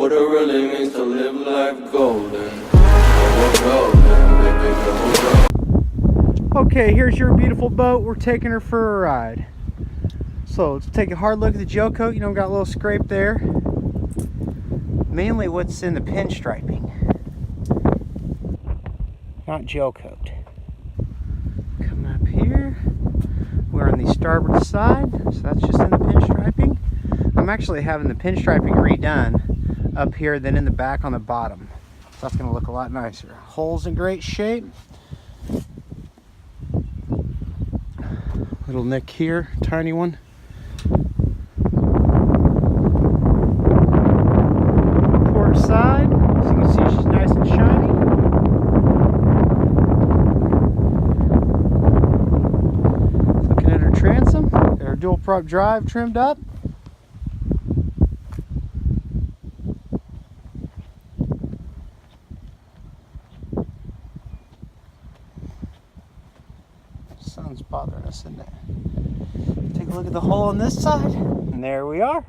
what it really means to live life golden. Golden, baby, golden. Okay, here's your beautiful boat. We're taking her for a ride. So let's take a hard look at the gel coat. You know, got a little scrape there. Mainly what's in the pinstriping, not gel coat. Coming up here, we're on the starboard side, so that's just in the pinstriping. I'm actually having the pinstriping redone up here, then in the back on the bottom. So that's going to look a lot nicer. Holes in great shape. Little nick here, tiny one. Port side, so you can see she's nice and shiny. Looking at her transom, got her dual prop drive trimmed up. Sun's bothering us, isn't it? Take a look at the hole on this side, and there we are.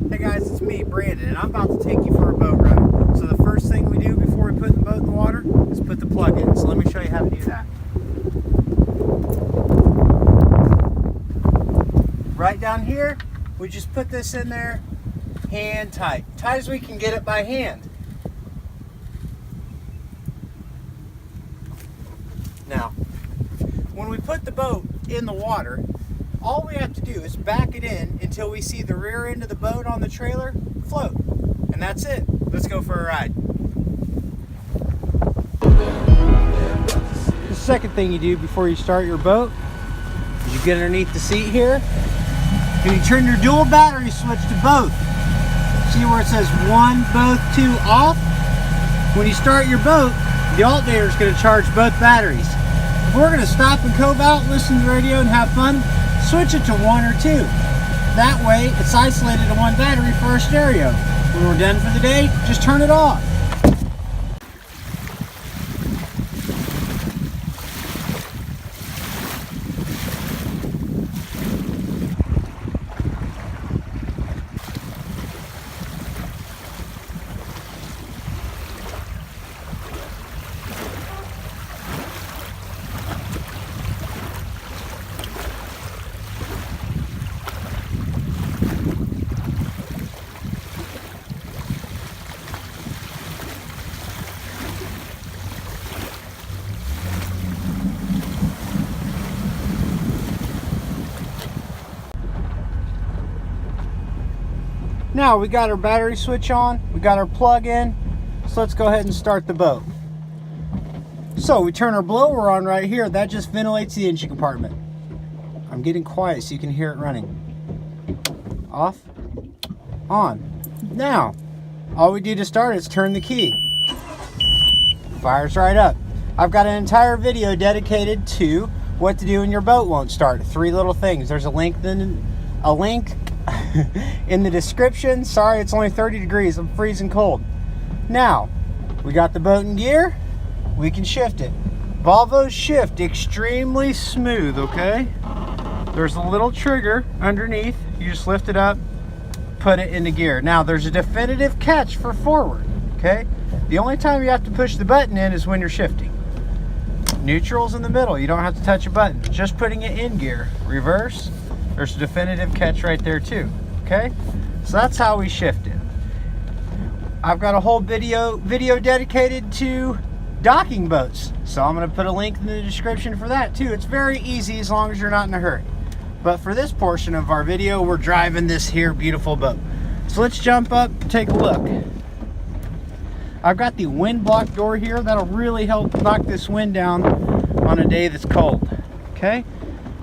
Hey guys, it's me, Brandon, and I'm about to take you for a boat ride. So the first thing we do before we put the boat in the water is put the plug in. So let me show you how to do that. Right down here, we just put this in there, hand tight. Tight as we can get it by hand. Now, when we put the boat in the water, all we have to do is back it in until we see the rear end of the boat on the trailer float. And that's it. Let's go for a ride. The second thing you do before you start your boat is you get underneath the seat here and you turn your dual battery switch to both. See where it says 1, both, 2, off? When you start your boat, the alternator is going to charge both batteries. If we're going to stop and cove out, listen to the radio, and have fun, switch it to 1 or 2. That way, it's isolated to one battery for our stereo. When we're done for the day, just turn it off. Now we got our battery switch on, we got our plug in, so let's go ahead and start the boat. So we turn our blower on right here, that just ventilates the engine compartment. I'm getting quiet so you can hear it running. Off, on. Now, all we do to start is turn the key. Fires right up. I've got an entire video dedicated to what to do when your boat won't start. 3 little things. There's a link in the description. Sorry, it's only 30 degrees. I'm freezing cold. Now, we got the boat in gear. We can shift it. Volvos shift extremely smooth, okay? There's a little trigger underneath. You just lift it up, put it into gear. Now, there's a definitive catch for forward, okay? The only time you have to push the button in is when you're shifting. Neutral's in the middle. You don't have to touch a button. Just putting it in gear. Reverse. There's a definitive catch right there too, okay? So that's how we shift it. I've got a whole video dedicated to docking boats, so I'm going to put a link in the description for that too. It's very easy as long as you're not in a hurry. But for this portion of our video, we're driving this here beautiful boat. So let's jump up and take a look. I've got the wind block door here. That'll really help knock this wind down on a day that's cold, okay?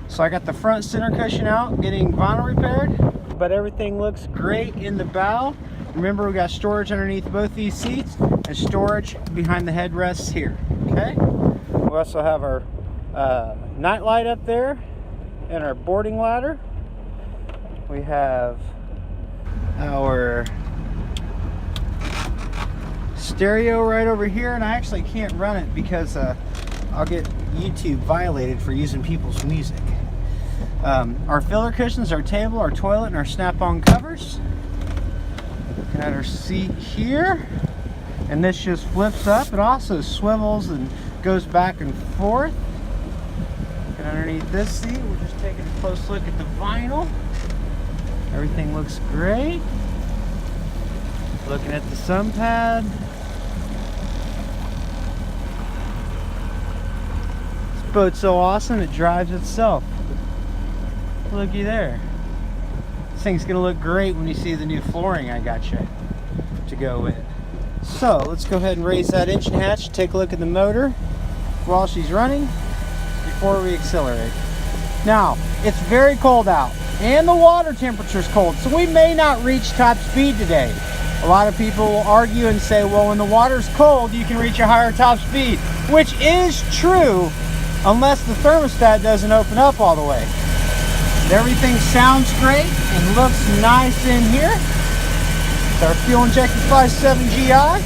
So I got the front center cushion out, getting vinyl repaired, but everything looks great in the bow. Remember, we got storage underneath both these seats and storage behind the headrests here, okay? We also have our night light up there and our boarding ladder. We have our stereo right over here, and I actually can't run it because I'll get YouTube violated for using people's music. Our filler cushions, our table, our toilet, and our snap-on covers. Looking at our seat here. And this just flips up. It also swivels and goes back and forth. And underneath this seat, we're just taking a close look at the vinyl. Everything looks great. Looking at the sun pad. This boat's so awesome, it drives itself. Looky there. This thing's gonna look great when you see the new flooring I got you to go with. So let's go ahead and raise that engine hatch, take a look at the motor while she's running before we accelerate. Now, it's very cold out and the water temperature's cold, so we may not reach top speed today. A lot of people will argue and say, well, when the water's cold, you can reach a higher top speed, which is true unless the thermostat doesn't open up all the way. Everything sounds great and looks nice in here. It's our fuel injected 5.7 GI.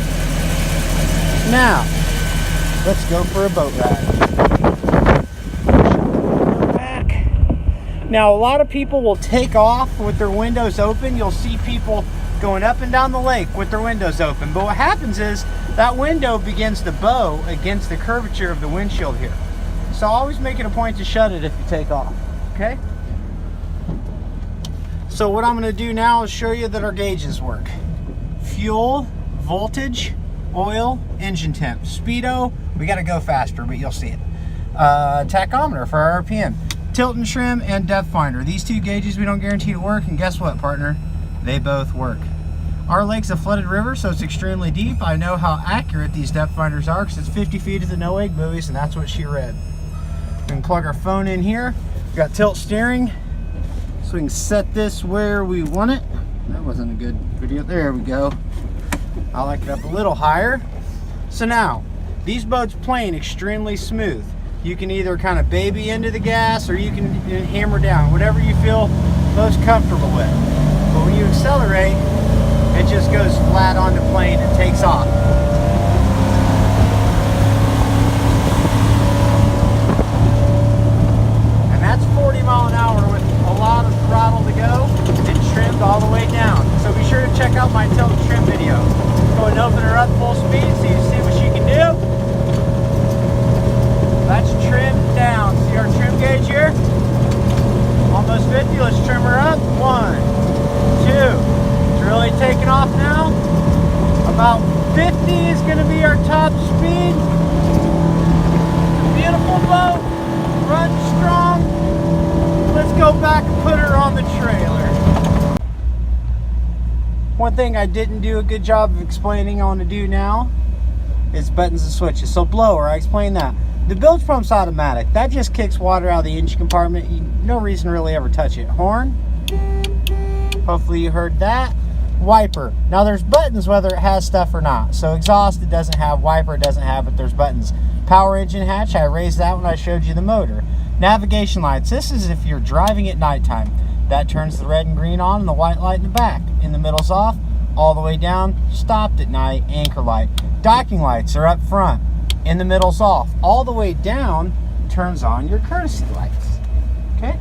Now, let's go for a boat ride. Back. Now, a lot of people will take off with their windows open. You'll see people going up and down the lake with their windows open. But what happens is that window begins to bow against the curvature of the windshield here. So always make it a point to shut it if you take off, okay? So what I'm going to do now is show you that our gauges work. Fuel, voltage, oil, engine temp. Speedo, we got to go faster, but you'll see it. Tachometer for our RPM. Tilt and trim and depth finder. These two gauges we don't guarantee to work, and guess what, partner? They both work. Our lake's a flooded river, so it's extremely deep. I know how accurate these depth finders are because it's 50 feet at the no wake buoys, and that's what she read. We can plug our phone in here. We've got tilt steering, so we can set this where we want it. That wasn't a good video. There we go. I like it up a little higher. So now, these boats plane extremely smooth. You can either kind of baby into the gas or you can hammer down, whatever you feel most comfortable with. But when you accelerate, it just goes flat onto plane and takes off. And that's 40 mile an hour with a lot of throttle to go and trimmed all the way down. So be sure to check out my tilt and trim video. Go and open her up full speed so you see what she can do. That's trimmed down. See our trim gauge here? Almost 50. Let's trim her up. 1, 2. It's really taking off now. About 50 is going to be our top speed. Beautiful boat. Runs strong. Let's go back and put her on the trailer. One thing I didn't do a good job of explaining I want to do now is buttons and switches. So blower, I explained that. The bilge pump's automatic. That just kicks water out of the engine compartment. No reason to really ever touch it. Horn. Hopefully you heard that. Wiper. Now there's buttons whether it has stuff or not. So exhaust it doesn't have, wiper it doesn't have, but there's buttons. Power engine hatch, I raised that when I showed you the motor. Navigation lights. This is if you're driving at nighttime. That turns the red and green on and the white light in the back. In the middle's off, all the way down, stopped at night, anchor light. Docking lights are up front. In the middle's off. All the way down turns on your courtesy lights. Okay?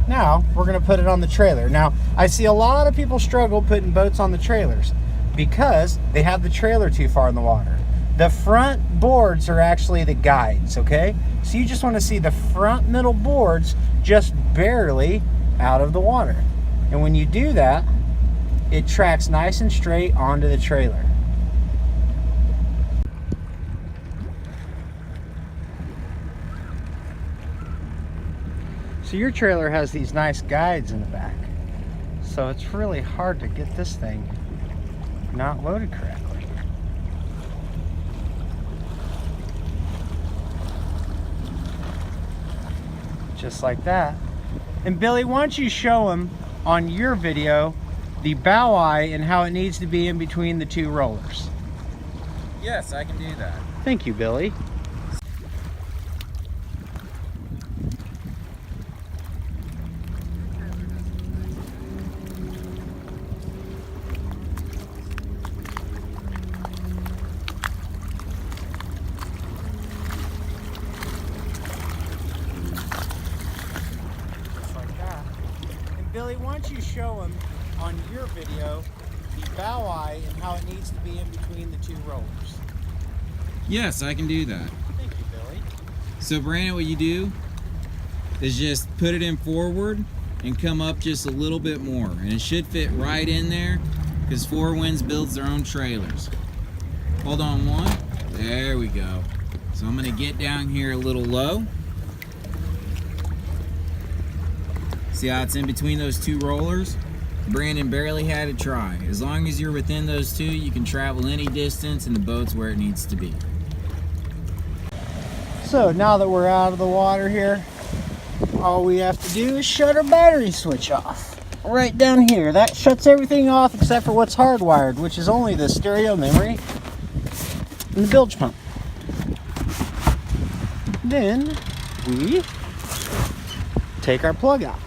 Now, we're going to put it on the trailer. Now, I see a lot of people struggle putting boats on the trailers because they have the trailer too far in the water. The front boards are actually the guides, okay? So you just want to see the front middle boards just barely out of the water. And when you do that, it tracks nice and straight onto the trailer. So your trailer has these nice guides in the back. So it's really hard to get this thing not loaded correctly. Just like that. And Billy, why don't you show them on your video the bow eye and how it needs to be in between the two rollers. Yes, I can do that. Thank you, Billy. Billy, why don't you show them on your video the bow eye and how it needs to be in between the two rollers. Yes, I can do that. Thank you, Billy. So Brandon, what you do is just put it in forward and come up just a little bit more, and it should fit right in there because Four Winds builds their own trailers. Hold on one. There we go. So I'm going to get down here a little low. See how it's in between those two rollers? Brandon barely had to try. As long as you're within those two, you can travel any distance and the boat's where it needs to be. So now that we're out of the water here, all we have to do is shut our battery switch off. Right down here. That shuts everything off except for what's hardwired, which is only the stereo memory and the bilge pump. Then we take our plug out.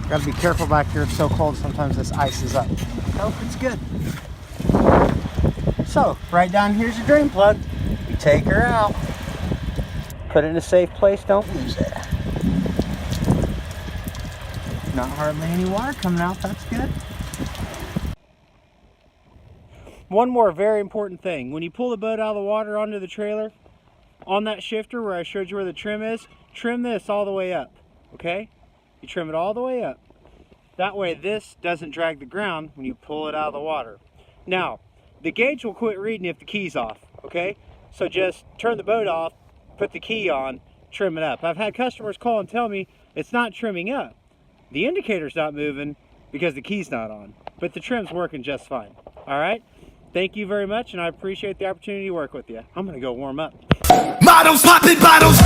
Gotta be careful back here, it's so cold sometimes this ices up. Oh, it's good. So, right down here's your drain plug. You take her out, put it in a safe place, don't lose it. Not hardly any water coming out, that's good. One more very important thing. When you pull the boat out of the water onto the trailer, on that shifter where I showed you where the trim is, trim this all the way up, okay? You trim it all the way up. That way this doesn't drag the ground when you pull it out of the water. Now, the gauge will quit reading if the key's off, okay? So just turn the boat off, put the key on, trim it up. I've had customers call and tell me it's not trimming up. The indicator's not moving because the key's not on, but the trim's working just fine, all right? Thank you very much, and I appreciate the opportunity to work with you. I'm gonna go warm up. Models popping bottles.